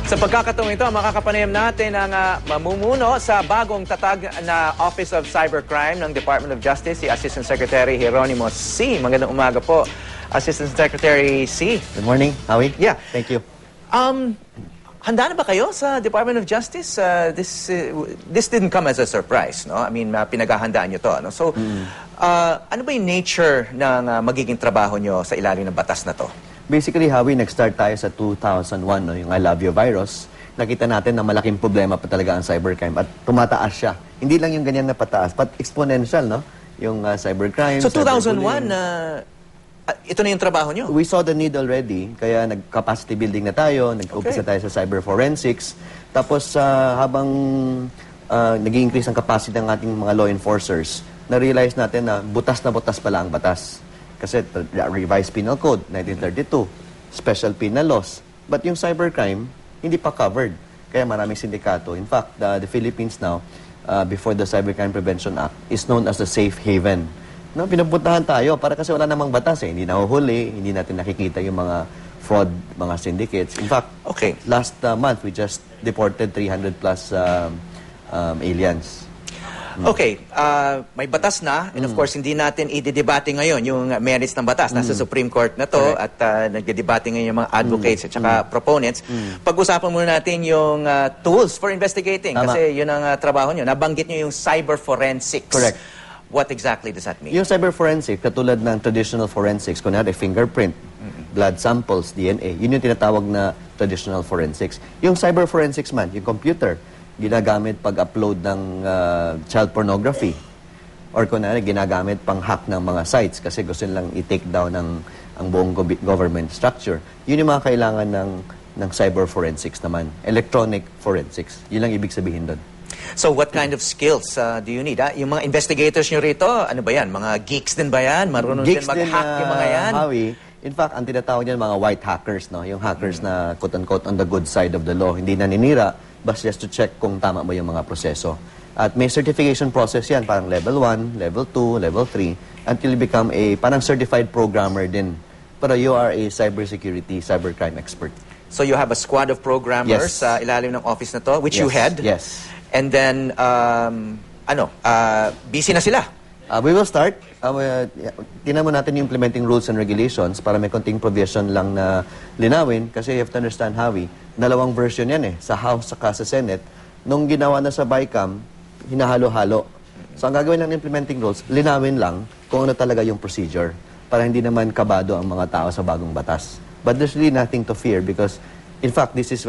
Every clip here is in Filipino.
Sa pagkakataong ito, makakapanayam natin ang mamumuno sa bagong tatag na Office of Cybercrime ng Department of Justice, si Assistant Secretary Jeronimo C. Magandang umaga po, Assistant Secretary C. Good morning, Howie. Yeah. Thank you. Handa na ba kayo sa Department of Justice? This didn't come as a surprise, no? I mean, pinaghahandaan nyo to, no? So, ano ba yung nature ng magiging trabaho nyo sa ilalim ng batas na to? Basically, Howie, nag-start tayo sa 2001, no, yung I Love You virus. Nakita natin na malaking problema pa talaga ang cybercrime at tumataas siya. Hindi lang yung ganyan na pataas, but exponential, no? Yung cybercrime, So, 2001, ito na yung trabaho nyo? We saw the need already, kaya nag-capacity building na tayo, nag-umpisa tayo sa cyber forensics. Tapos, habang nag-increase ang capacity ng ating mga law enforcers, na-realize natin na butas pala ang batas. Kasi revised penal code, 1932, special penal laws. But yung cybercrime, hindi pa covered. Kaya maraming sindikato. In fact, the Philippines now, before the Cybercrime Prevention Act, is known as the safe haven. No, pinupuntahan tayo para kasi wala namang batas eh. Hindi nahuhuli, hindi natin nakikita yung mga fraud, mga syndicates. In fact, last month, we just deported 300 plus aliens. Okay, may batas na, and of course, hindi natin i-debate ngayon yung merits ng batas. Nasa Supreme Court na to, at nag-debate ngayon yung mga advocates at saka proponents. Pag-usapan muna natin yung tools for investigating, kasi yun ang trabaho nyo. Nabanggit nyo yung cyber forensics. Correct. What exactly does that mean? Yung cyber forensics, katulad ng traditional forensics, kunwari fingerprint, blood samples, DNA, yun yung tinatawag na traditional forensics. Yung cyber forensics man, yung computer, ginagamit pag-upload ng child pornography. Or kunwari, ginagamit pang-hack ng mga sites kasi gusto nilang i-take down ang buong government structure. Yun yung mga kailangan ng cyber forensics naman. Electronic forensics. Yun lang ibig sabihin doon. So what kind of skills do you need? Yung mga investigators nyo rito, ano ba yan? Mga geeks din ba yan? Marunong din mag-hack yung mga yan? Howie, in fact, ang tinatawag niyan mga white hackers, no? Yung hackers na quote-unquote on the good side of the law. Hindi naninira, but just to check kung tama mo yung mga proseso. At may certification process yan, parang level 1, level 2, level 3, until you become a parang certified programmer din. Pero you are a cybersecurity, cybercrime expert. So you have a squad of programmers sa ilalim ng office na to, which you head? Yes. And then, busy na sila? We will start. Tingnan mo natin yung implementing rules and regulations para may konting provision lang na linawin. Kasi you have to understand, Howie, dalawang version yan eh. Sa House saka sa Senate. Nung ginawa na sa BICAM, hinahalo-halo. So ang gagawin ng implementing rules, linawin lang kung ano talaga yung procedure para hindi naman kabado ang mga tao sa bagong batas. But there's really nothing to fear because, in fact, this is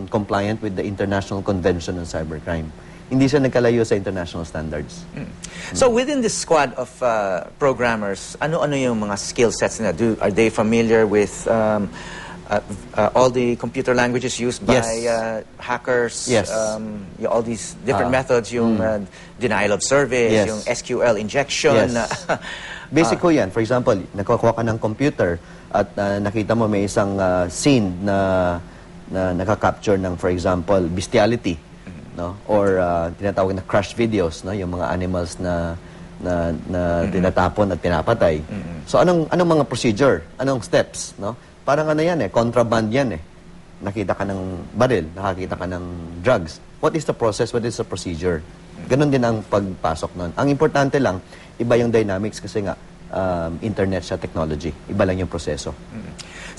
compliant with the International Convention on Cybercrime. Hindi siya nagkalayo sa international standards. So within this squad of programmers, ano-ano yung mga skill sets na? Are they familiar with all the computer languages used by hackers? Yes. All these different methods, yung denial of service, yung SQL injection. Basic ko yan. For example, nakakuha ka ng computer at nakita mo may isang scene na nakaka-capture ng, for example, bestiality. No? Or tinatawag na crash videos, no? Yung mga animals na tinatapon at pinapatay. So anong mga procedure? Anong steps? No? Parang ano yan eh, contraband yan eh. Nakita ka ng baril, nakakita ka ng drugs. What is the process? What is the procedure? Ganon din ang pagpasok nun. Ang importante lang, iba yung dynamics kasi nga internet sa technology. Iba lang yung proseso.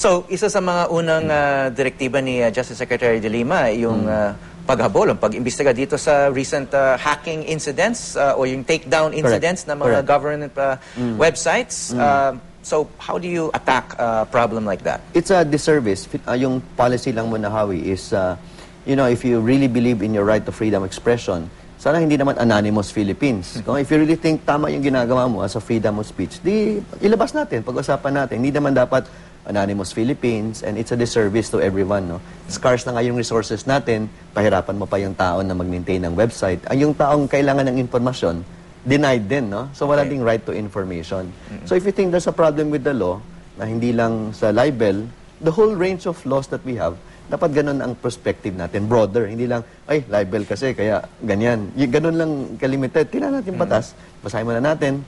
So, isa sa mga unang direktiba ni Justice Secretary De Lima, yung paghabol, ang pag-imbestiga dito sa recent hacking incidents o yung takedown incidents ng mga government websites. So, how do you attack a problem like that? It's a disservice. Yung policy lang mo na, Howie, is, if you really believe in your right to freedom of expression, sana hindi naman Anonymous Philippines. If you really think tama yung ginagawa mo as a freedom of speech, di ilabas natin, pag-usapan natin. Hindi naman dapat Anonymous Philippines, and it's a disservice to everyone. No? Scarce na nga yung resources natin, pahirapan mo pa yung tao na mag-maintain ng website. Ang yung taong kailangan ng informasyon, denied din. No? So wala ding right to information. So if you think there's a problem with the law, na hindi lang sa libel, the whole range of laws that we have, dapat ganun ang perspective natin, broader. Hindi lang, ay, libel kasi, kaya ganyan. Ganun lang kalimited. Tingnan natin batas, basahin muna natin,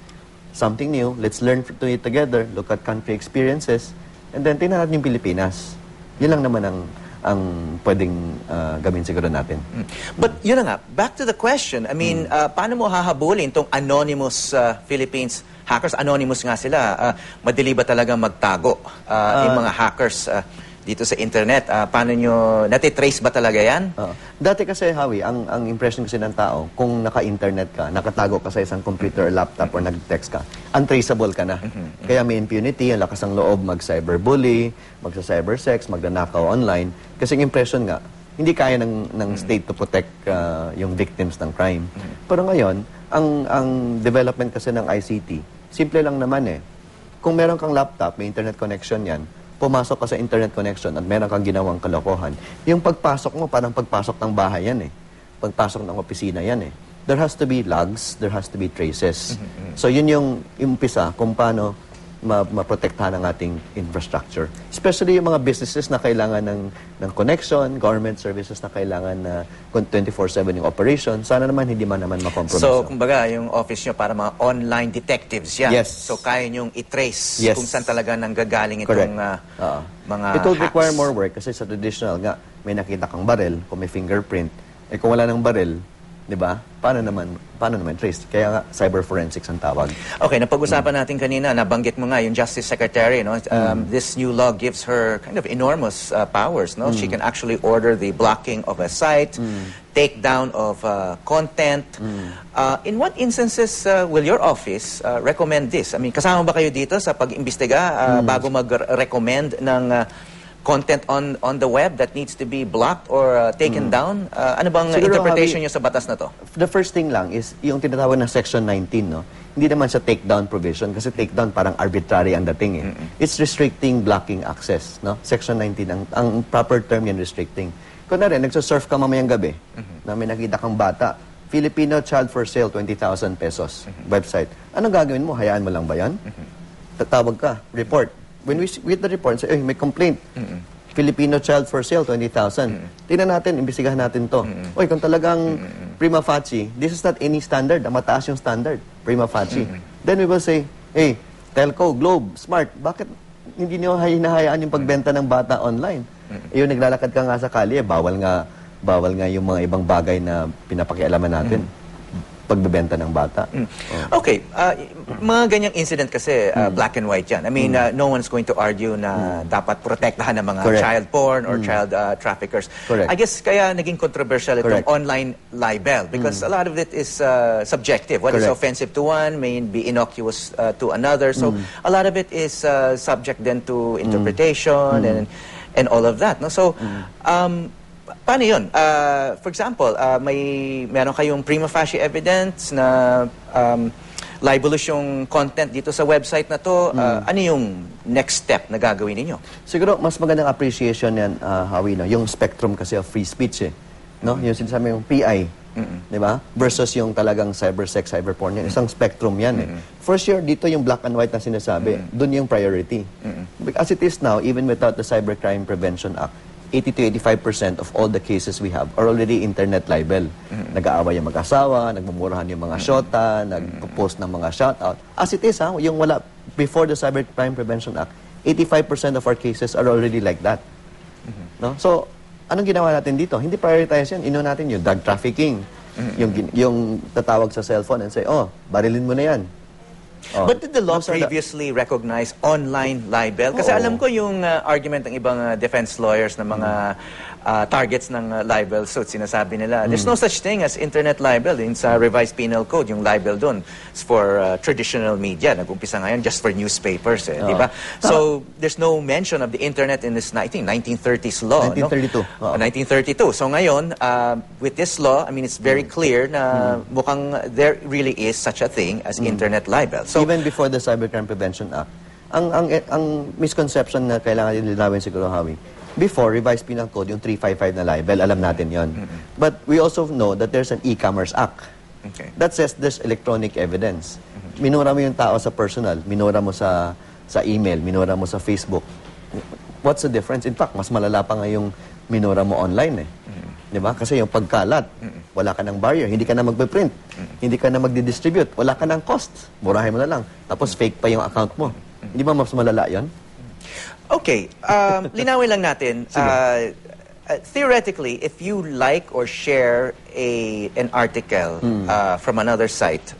something new, let's learn to it together, look at country experiences, and then tingnan natin yung Pilipinas. Yun lang naman ang pwedeng gawin siguro natin. But yun na nga, back to the question, I mean, paano mo hahabulin itong anonymous Philippines hackers? Anonymous nga sila. Madali ba talaga magtago yung mga hackers dito sa internet? Paano nyo, natitrace ba talaga yan? Dati kasi, Howie, ang impression kasi ng tao, kung naka-internet ka, nakatago ka sa isang computer or laptop or nag-text ka, untraceable ka na. Kaya may impunity, ang lakas ng loob mag-cyberbully, magsa-cybersex, magnanakaw online. Kasi ang impression nga, hindi kaya ng state to protect yung victims ng crime. Pero ngayon, ang development kasi ng ICT, simple lang naman eh. Kung meron kang laptop, may internet connection yan, pumasok ka sa internet connection at meron kang ginawang kalokohan, yung pagpasok mo, parang pagpasok ng bahay yan eh. Pagpasok ng opisina yan eh. There has to be logs, there has to be traces. So yun yung umpisa kung paano maprotektahan ang ating infrastructure. Especially yung mga businesses na kailangan ng connection, government services na kailangan na 24/7 yung operation, sana naman hindi man naman makompromise. So, kumbaga, yung office nyo para mga online detectives yan. Yes. So, kaya nyong i-trace Yes. kung saan talaga nanggagaling itong mga It will hacks. require more work kasi sa traditional nga, may nakita kang barel, kung may fingerprint, kung wala ng barel, di ba? Paano naman trace? Kaya nga, cyber forensics ang tawag. Okay, napag-usapan natin kanina, nabanggit mo nga yung Justice Secretary, no? This new law gives her kind of enormous powers, no? She can actually order the blocking of a site, take down of content. In what instances will your office recommend this? I mean, kasama ba kayo dito sa pag-imbestiga bago mag-recommend ng content on the web that needs to be blocked or taken down? Ano bang Siguro, interpretation Javi, nyo sa batas na to? The first thing lang is yung tinatawag na Section 19, no? Hindi naman siya takedown provision kasi takedown parang arbitrary ang dating eh. It's restricting blocking access, no? Section 19, ang proper term yan, restricting. Kunwari, nagsasurf ka mamayang gabi, na may nakita kang bata, Filipino child for sale, 20,000 pesos, website. Anong gagawin mo? Hayaan mo lang ba yan? Tatawag ka, report. When we get the report, say, may complaint. Filipino child for sale, 20,000. Tingnan natin, imbestigahan natin to. Oy, kung talagang prima facie, this is not any standard. Mataas yung standard, prima facie. Then we will say, hey, Telco, Globe, Smart, bakit hindi nyo hinahayaan yung pagbenta ng bata online? Yung naglalakad ka nga sa kalye, bawal nga yung mga ibang bagay na pinapakialaman natin. Pagbebenta ng bata. Okay, mga ganyang incident kasi black and white yan. I mean, no one's going to argue na dapat protektahan ng mga Correct. child porn or child traffickers. Correct. I guess kaya naging controversial itong Correct. online libel because a lot of it is subjective. What is Correct. offensive to one may be innocuous to another. So a lot of it is subject then to interpretation and all of that. No? So, paano yun? For example, meron kayong prima facie evidence na libelous yung content dito sa website na to. Ano yung next step na gagawin ninyo? Siguro, mas magandang appreciation yan, Howie, no? Yung spectrum kasi of free speech, eh. No? Yung sinasabi yung PI, di ba? Versus yung talagang cybersex, cyberporn, yan. Isang spectrum yan, eh. For sure, dito yung black and white na sinasabi, dun yung priority. As it is now, even without the Cybercrime Prevention Act, 80 to 85% of all the cases we have are already internet libel. Nag-aaway yung mag-asawa, nagmumurahan yung mga shota, nag-post ng mga shoutout. As it is, yung wala, before the Cybercrime Prevention Act, 85% of our cases are already like that. No? So, anong ginawa natin dito? Hindi prioritize yan. Ino natin yung drug trafficking. Yung tatawag sa cellphone and say, oh, barilin mo na yan. Oh. But did the law Those are previously recognize online libel? Kasi alam ko yung argument ng ibang defense lawyers na mga targets ng libel suits, sinasabi nila, there's no such thing as internet libel. In sa revised penal code, yung libel dun is for traditional media. Nag-umpisa ngayon just for newspapers, eh, di ba? So, there's no mention of the internet in this, I think, 1930s law. 1932. No? 1932. So ngayon, with this law, I mean, it's very clear na mukhang there really is such a thing as internet libel. So, even before the Cybercrime Prevention Act, ang misconception na kailangan linawin siguro, Howie, before, revised penal code, yung 355 na libel, alam natin yon. But we also know that there's an e-commerce act. Okay. That says there's electronic evidence. Minura mo yung tao sa personal, minura mo sa email, minura mo sa Facebook. What's the difference? In fact, mas malala pa nga yung minura mo online, eh. Di ba? Kasi yung pagkalat, wala ka ng barrier, hindi ka na magpe-print, hindi ka na magdi-distribute, wala ka ng cost, murahin mo na lang. Tapos fake pa yung account mo. Hindi ba mas malala yon? okay, linawin lang natin. theoretically, if you like or share an article from another site,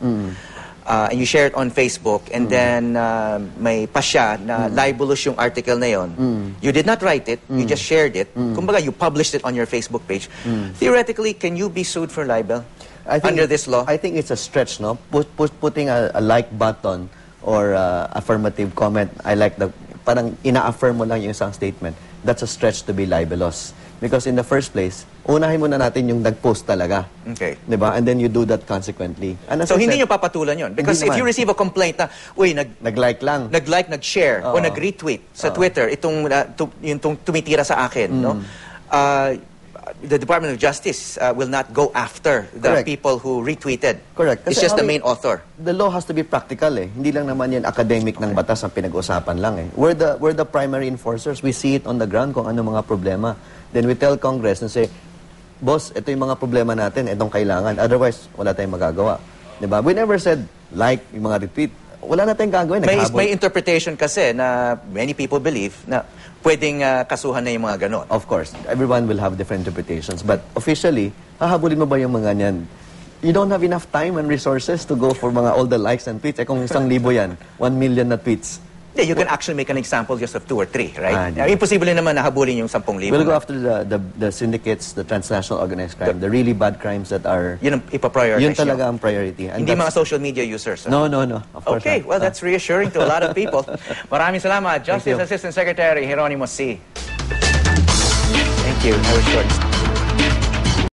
and you share it on Facebook, and then may pasya na libelous yung article na yon, you did not write it, you just shared it, kumbaga you published it on your Facebook page, theoretically, can you be sued for libel under this law? I think it's a stretch, no? Putting a like button or affirmative comment, I like the, parang ina-affirm mo lang yung isang statement, that's a stretch to be libelous. Because in the first place, unahin muna natin yung nag-post talaga. Okay. Diba? And then you do that consequently. And So hindi nyo papatulan yun? Because if you receive a complaint na, uy, nag-like lang. Nag-like, nag-share, o nag-retweet sa Twitter, itong yung tumitira sa akin, no? The Department of Justice will not go after the people who retweeted. Correct. It's just the main author. The law has to be practical eh. Hindi lang naman yan academic ng batas ang pinag-usapan lang eh. We're the primary enforcers. We see it on the ground kung ano mga problema. Then we tell Congress and say, boss, ito yung mga problema natin, itong kailangan. Otherwise, wala tayong magagawa. Diba? We never said like yung mga retweet. Wala na tayong gagawin. May interpretation kasi na many people believe na pwedeng kasuhan na yung mga ganon. Of course. Everyone will have different interpretations. But officially, hahabulin mo ba yung mga yan? You don't have enough time and resources to go for all the likes and tweets. Eh kung 1,000 yan, 1 million na tweets. Yeah, you can actually make an example just of 2 or 3, right? Imposible naman na habulin yung 10,000. We'll go after the syndicates, the transnational organized crime, the really bad crimes that are... Yun ang ipaprioritize. Yun talaga ang priority. And hindi mga social media users. No. Of course okay, not. well, that's reassuring to a lot of people. Maraming salamat, Justice Assistant Secretary Jeronimo C. Thank you. I was short.